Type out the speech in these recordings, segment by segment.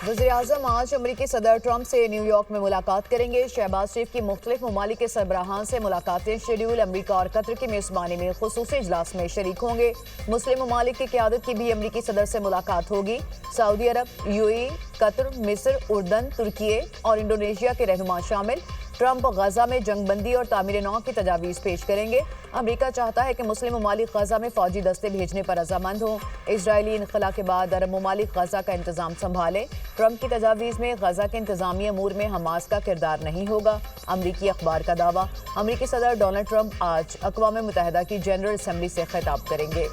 वज़ीर-ए-आज़म आज अमरीकी सदर ट्रंप से न्यूयॉर्क में मुलाकात करेंगे। शहबाज शरीफ की मुख्तलिफ ममालिक के सरबराहान से मुलाकातें शेड्यूल। अमरीका और कतर की मेज़बानी में खुसूसी इजलास में शरीक होंगे। मुस्लिम ममालिक की क़यादत की भी अमरीकी सदर से मुलाकात होगी। सऊदी अरब, यूएई, कतर, मिस्र, उर्दन, तुर्की और इंडोनेशिया के रहनुमा शामिल। ट्रंप गजा में जंगबंदी और तामीर नौ की तजावीज़ पेश करेंगे। अमरीका चाहता है कि मुस्लिम ममालिक गजा में फौजी दस्ते भेजने पर रजामंद हों। इजरायली इनखला के बाद अरब ममालिक गजा का इंतजाम संभालें। ट्रंप की तजावीज़ में गजा के इंतजामी अमूर में हमास का किरदार नहीं होगा। अमरीकी अखबार का दावा। अमरीकी सदर डोनाल्ड ट्रंप आज अक़वाम मुत्तहिदा की जनरल असम्बली से खिताब करेंगे।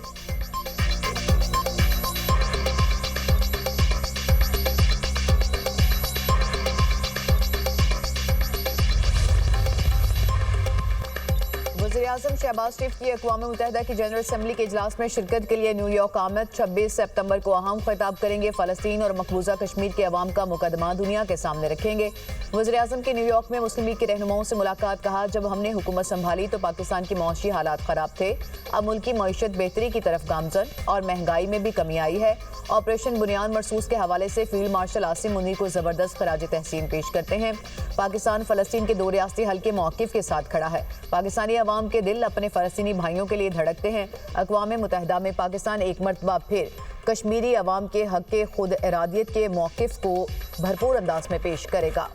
वज़ीर-ए-आज़म शहबाज शरीफ की अक़वाम मुत्तहिदा की जनरल असम्बली के इजलास में शिरकत के लिए न्यूयॉर्क आमद। 26 सितंबर को अहम खिताब करेंगे। फ़लस्तीन और मकबूजा कश्मीर के अवाम का मुकदमा दुनिया के सामने रखेंगे। वज़ीर-ए-आज़म की न्यूयॉर्क में मुस्लिम लीग के रहनुमाओं से मुलाकात। कहा, जब हमने हुकूमत संभाली तो पाकिस्तान की मौशी हालात ख़राब थे। अब मुल्क की मईशत बेहतरी की तरफ गामजन और महंगाई में भी कमी आई है। ऑपरेशन बुनियाद मरसूस के हवाले से फील्ड मार्शल आसिम मुनीर को ज़बरदस्त खराज तहसीन पेश करते हैं। पाकिस्तान फ़लस्तीन के दो रियासती हल के मौक़िफ़ के साथ खड़ा है। पाकिस्तानी अवाम के दिल अपने फ़लस्तीनी भाइयों के लिए धड़कते हैं। अक़वाम मुत्तहिदा में पाकिस्तान एक मरतबा फिर कश्मीरी अवाम के हक़ के खुद इरादियत के मौक़िफ़ को भरपूर अंदाज में पेश करेगा।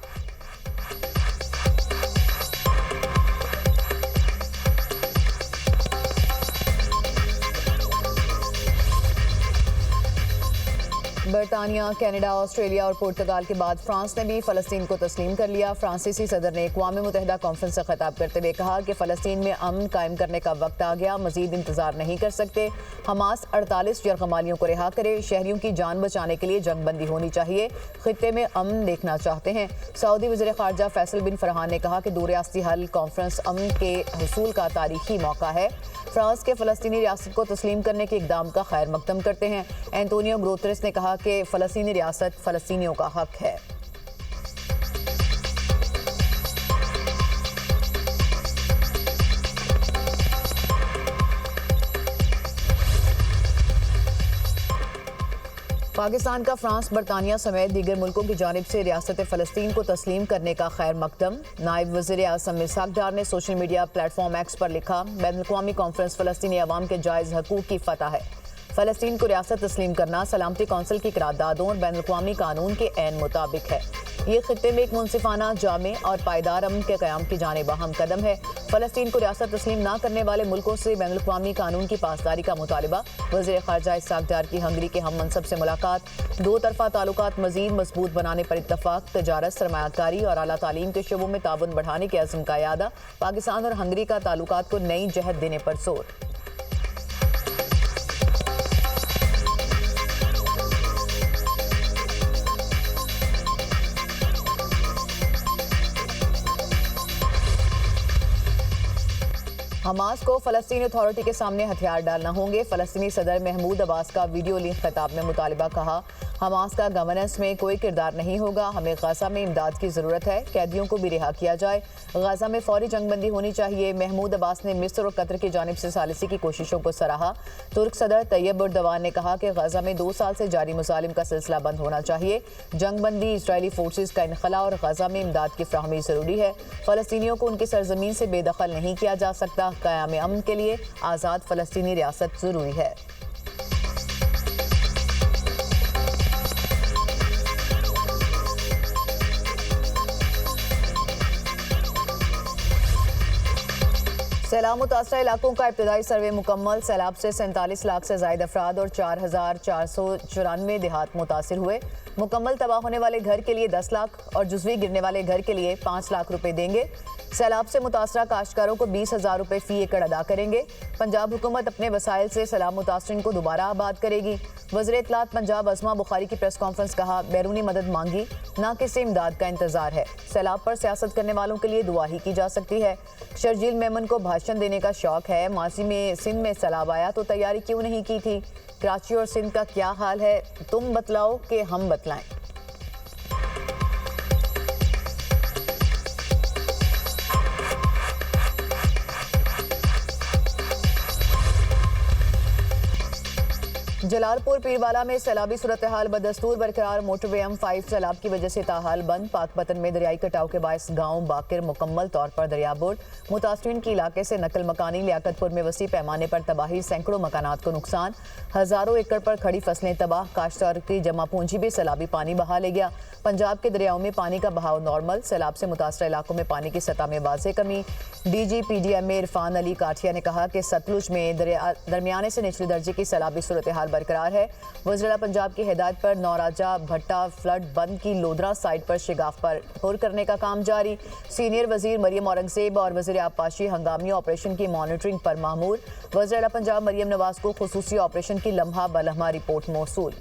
बरतानिया, कनाडा, ऑस्ट्रेलिया और पुर्तगाल के बाद फ्रांस ने भी फ़लस्तीन को तस्लीम कर लिया। फ्रांसीसी सदर ने अक़वाम मुत्तहिदा कॉन्फ्रेंस से खिताब करते हुए कहा कि फ़लस्तीन में अमन कायम करने का वक्त आ गया। मज़ीद इंतज़ार नहीं कर सकते। हमास 48 यरग़मालियों को रिहा करे। शहरियों की जान बचाने के लिए जंगबंदी होनी चाहिए। ख़ित्ते में अमन देखना चाहते हैं। सऊदी वज़ीर ख़ारजा फैसल बिन फरहान ने कहा कि दो रियासती हल कॉन्फ्रेंस अमन के हुसूल का तारीखी मौका है। फ्रांस के फ़लस्तीनी रियासत को तस्लीम करने के इक़दाम का खैर मकदम करते हैं। एंटोनियो गुतेरेस ने कहा कि फ़लस्तीनी रियासत फ़लस्तीनियों का हक है। पाकिस्तान का फ्रांस, बरतानिया समेत दीगर मुल्कों की जानिब से रियासत फ़लस्तीन को तस्लीम करने का खैर मकदम। नायब वज़ीर-ए-आज़म इसहाक़ डार ने सोशल मीडिया प्लेटफॉर्म एक्स पर लिखा, बैनुल-अक़वामी कॉन्फ्रेंस फ़लस्तीनी अवाम के जायज़ हकूक़ की फ़तह है। फ़लस्तीन को रियासत तस्लीम करना सलामती कौंसिल की करारदादों और बैनुल-अक़वामी कानून के ऐन मुताबिक है। ये खित्ते में एक मुनसिफाना, जामे और पायदार अमन के क़याम की जानिब अहम कदम है। फ़लस्तीन को रियासत तस्लीम न करने वाले मुल्कों से बैनुल-अक़वामी कानून की पासदारी का मुतालबा। वज़ीर ख़ारजा इसहाक़ डार की हंगरी के हम मनसब से मुलाकात। दो तरफ़ा ताल्लुकात मज़ीद मजबूत बनाने पर इत्तफ़ाक़। तजारत, सरमायाकारी और आला तालीम के शोबों में ताउन बढ़ाने के अज़्म का यादा। पाकिस्तान और हंगरी का ताल्लुकात को नई जहत देने पर जोर। हमास को फ़लस्तीनी अथॉरिटी के सामने हथियार डालना होंगे। फ़लस्तीनी सदर महमूद अब्बास का वीडियो लिंक खिताब में मुतालबा। कहा, हमास का गवर्नेंस में कोई किरदार नहीं होगा। हमें गजा में इमदाद की ज़रूरत है। कैदियों को भी रिहा किया जाए। गजा में फौरी जंगबंदी होनी चाहिए। महमूद अब्बास ने मिस्र और कतर की जानिब से सालिसी की कोशिशों को सराहा। तुर्क सदर तैयब उर्दवान ने कहा कि गजा में 2 साल से जारी मुजालिम का सिलसिला बंद होना चाहिए। जंगबंदी, इसराइली फोर्सेज का इनखला और गजा में इमदाद की फ्राहमी ज़रूरी है। फ़लस्तीनियों को उनकी सरजमीन से बेदखल नहीं किया जा सकता। क़याम अमन के लिए आज़ाद फ़लस्तीनी रियासत ज़रूरी है। सैलाब मुतासरा इलाकों का इब्तदाई सर्वे मुकम्मल। सैलाब से 47 लाख से ज़ायद अफराद और 4,494 देहात मुतासिर हुए। मुकम्मल तबाह होने वाले घर के लिए 10 लाख और जुज़वी गिरने वाले घर के लिए 5 लाख रुपए देंगे। सैलाब से मुतासरा काश्तकारों को 20,000 रुपए फ़ी एकड़ अदा करेंगे। पंजाब हुकूमत अपने वसाइल से सैलाब मुतासरीन को दोबारा आबाद करेगी। वज़ीर इत्तलात पंजाब अज़मा बुखारी की प्रेस कॉन्फ्रेंस। कहा, बैरूनी मदद मांगी, ना किसी इमदाद का इंतजार है। सैलाब पर सियासत करने वालों के लिए दुआ ही की जा सकती है। शर्जील मेमन को भाषण देने का शौक है। माजी में सिंध में सैलाब आया तो तैयारी क्यों नहीं की थी? कराची और सिंध का क्या हाल है, तुम बतलाओ कि हम बतलाएं। जलालपुर पीरवाला में सैलाबी सूरत हाल बदस्तूर बरकरार। मोटरवे M5 सैलाब की वजह से ताहाल बंद। पाकपतन में दरियाई कटाव के बायस गांव बाकिर मुकम्मल तौर पर दरियाबोर्ड। मुतासरीन के इलाके से नकल मकानी। लियाकतपुर में वसी पैमाने पर तबाही, सैकड़ों मकानात को नुकसान। हजारों एकड़ पर खड़ी फसलें तबाह। काश्तकार की जमा पूंजी भी सैलाबी पानी बहा ले गया। पंजाब के दरियाओं में पानी का बहाव नॉर्मल। सैलाब से मुतासर इलाकों में पानी की सतह में वाज़ेह कमी। DGPDMA इरफान अली काठिया ने कहा कि सतलुज में दरमियाने से निचले दर्जे की सैलाबी सूरत हाल बरकरार है। वज़ीर पंजाब की हिदायत पर नौराजा भट्टा फ्लड बंद की लोधरा साइट पर शिगाफ पर पुर करने का काम जारी। सीनियर वजीर मरियम औरंगजेब और वज़ीर आबपाशी हंगामी ऑपरेशन की मॉनिटरिंग पर मामूर। वज़ीर पंजाब मरियम नवाज को खुसूसी ऑपरेशन की लम्हा बलम्हा रिपोर्ट मौसूल।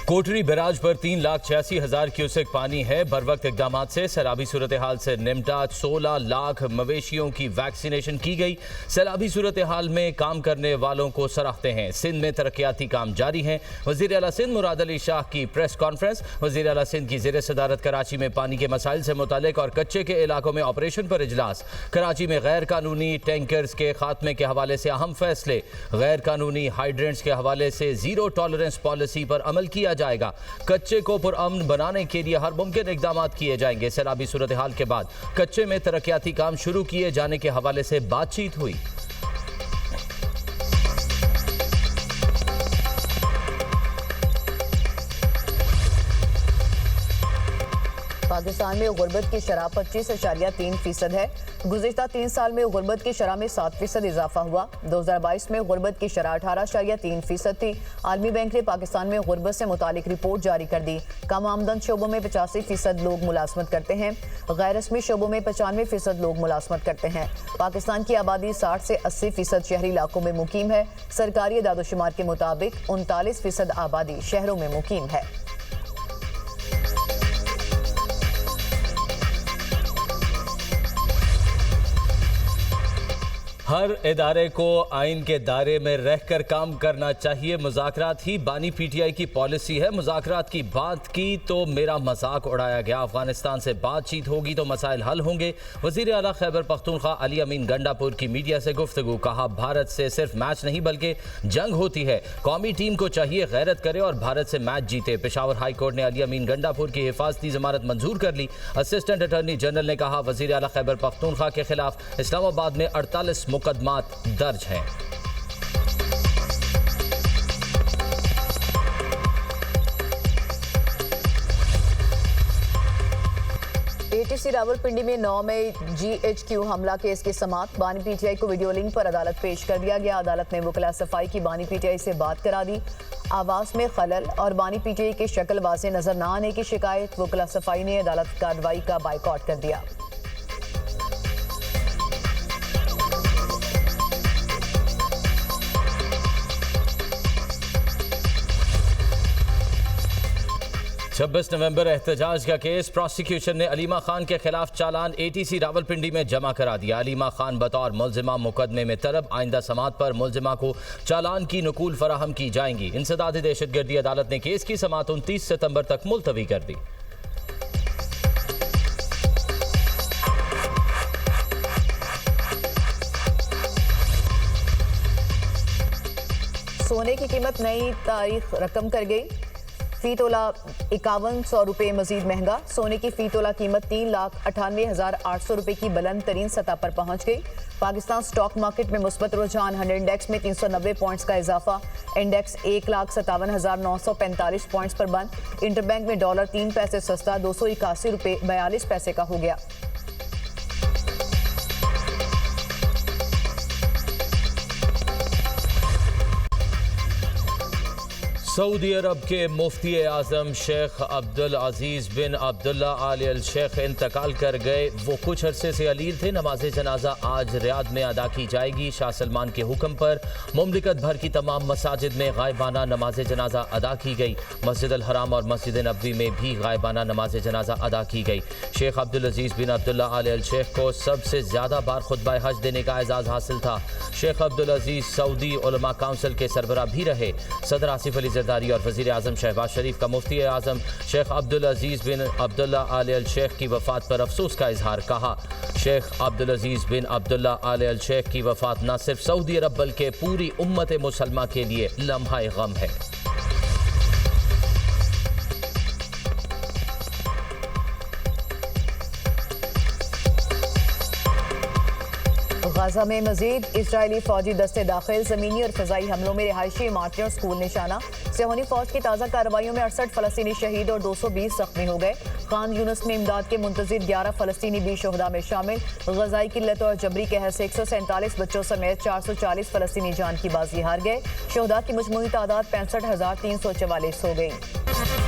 कोटरी बैराज पर 3,86,000 क्यूसेक पानी है। बर वक्त इकदाम से सैलाबी सूरत हाल से निमटा। 16 लाख मवेशियों की वैक्सीनेशन की गई। सैलाबी सूरत हाल में काम करने वालों को सराहते हैं। सिंध में तरक्याती काम जारी हैं। वज़ीर आला सिंध मुराद अली शाह की प्रेस कॉन्फ्रेंस। वज़ीर आला सिंध की ज़ेर सदारत कराची में पानी के मसाइल से मुतालिक और कच्चे के इलाकों में ऑपरेशन पर इजलास। कराची में गैर कानूनी टैंकर्स के खात्मे के हवाले से अहम फैसले। गैर कानूनी हाइड्रेंट्स के हवाले से जीरो टॉलरेंस पॉलिसी पर अमल किया जाएगा। कच्चे को पुरअमन बनाने के लिए हर मुमकिन इकदाम किए जाएंगे। सैलाबी सूरत हाल के बाद कच्चे में तरक्याती काम शुरू किए जाने के हवाले से बातचीत हुई। पाकिस्तान में गुर्बत की शरह 25.3% है। गुज़िश्ता 3 साल में गुर्बत की शरह में 7% इजाफा हुआ। 2022 में गुर्बत की शरह 18.3% थी। आलमी बैंक ने पाकिस्तान में गुर्बत से मुतालिक रिपोर्ट जारी कर दी। कम आमदन शोबों में 85% लोग मुलाजमत करते हैं। गैर रस्मी शोबों में 95% लोग मुलाजमत करते हैं। पाकिस्तान की आबादी 60 से 80% शहरी इलाकों में मुकीम है। सरकारी दादोशुमार के मुताबिक 39% आबादी शहरों में मुकीम है। हर इदारे को आइन के दायरे में रहकर काम करना चाहिए। मुज़ाकरात ही बानी PTI की पॉलिसी है। मुज़ाकरात की बात की तो मेरा मजाक उड़ाया गया। अफगानिस्तान से बातचीत होगी तो मसाइल हल होंगे। वज़ीर आला खैबर पख्तूनख्वा अली अमीन गंडापुर की मीडिया से गुफ्तगू। कहा, भारत से सिर्फ मैच नहीं बल्कि जंग होती है। कौमी टीम को चाहिए गैरत करे और भारत से मैच जीते। पेशावर हाई कोर्ट ने अली अमीन गंडापुर की हिफाजती जमानत मंजूर कर ली। असिस्टेंट अटॉर्नी जनरल ने कहा, वज़ीर आला खैबर पख्तूनख्वा के खिलाफ इस्लामाबाद में 48 मुकदमात दर्ज हैं। ATC रावलपिंडी में 9 मई GHQ हमला केस की समाअत। बानी PTI को वीडियो लिंक पर अदालत पेश कर दिया गया। अदालत ने वकला सफाई की बानी PTI से बात करा दी। आवाज़ में खलल और बानी PTI की शक्ल वाज़े नजर न आने की शिकायत। वकला सफाई ने अदालत कार्रवाई का बाइकआउट कर दिया। छब्बीस नवंबर एहतजाज का केस। प्रोसिक्यूशन ने अलीमा खान के खिलाफ चालान ATC रावलपिंडी में जमा करा दिया। अलीमा खान बतौर मुल्जिमा मुकदमे में तलब। आइंदा समाअत पर मुल्जिमा को चालान की नकूल फराहम की जाएंगी। इंसदाद दहशतगर्दी अदालत ने केस की समाअत 29 सितंबर तक मुलतवी कर दी। सोने की कीमत नई तारीख रकम कर गई। फी तोला 5100 रुपये मजीद महंगा। सोने की फी तोला कीमत 3,98,800 रुपये की बुलंद तरीन सतह पर पहुंच गई। पाकिस्तान स्टॉक मार्केट में मुस्बत रुझान। 100 इंडेक्स में 390 पॉइंट्स का इजाफा। इंडेक्स 1,57,945 पॉइंट्स पर बंद। इंटरबैंक में डॉलर 3 पैसे सस्ता 281 रुपये 42 पैसे का हो गया। सऊदी अरब के मुफ्ती आज़म शेख अब्दुल अजीज़ बिन अब्दुल्ला आल अल शेख इंतकाल कर गए। वो कुछ अरसे से अलील थे। नमाज जनाजा आज रियाद में अदा की जाएगी। शाह सलमान के हुक्म पर मुमलिकत भर की तमाम मसाजिद में गायबाना नमाज जनाजा अदा की गई। मस्जिद अल हराम और मस्जिद नबवी में भी गायबाना नमाज जनाजा अदा की गई। शेख अब्दुल अजीज़ बिन अब्दुल्ला आल अल शेख को सबसे ज़्यादा बार खुतबा हज देने का एजाज़ हासिल था। शेख अब्दुल अजीज़ सऊदी उलमा काउंसिल के सरबराह भी रहे। सदर आसिफ अली जरदारी और वज़ीर आज़म शहबाज शरीफ का मुफ्ती आज़म शेख अब्दुल अजीज़ बिन अब्दुल्ला आल अल शेख की वफ़ात पर अफसोस का इजहार। कहा, शेख अब्दुल अजीज़ बिन अब्दुल्ला आल अल शेख की वफ़ात न सिर्फ सऊदी अरब बल्कि पूरी उम्मत मुसलमा के लिए लम्हा गम है। गाजा में मजीद इजरायली फौजी दस्ते दाखिल, ज़मीनी और फ़ज़ाई हमलों में रिहायशी इमारतें और स्कूल निशाना। सिहोनी फौज की ताज़ा कार्रवाइयों में 68 फ़लस्तीनी शहीद और 220 ज़ख्मी हो गए। खान यूनुस में इमदाद के मुंतज़िर 11 फ़लस्तीनी भी शोहदा में शामिल। ग़ज़ाई किल्लत और जबरी कहर से 147 बच्चों समेत 440 फ़लस्तीनी जान की बाजी हार गए। शोहदा की मजमूई तादाद 65,344 हो गई।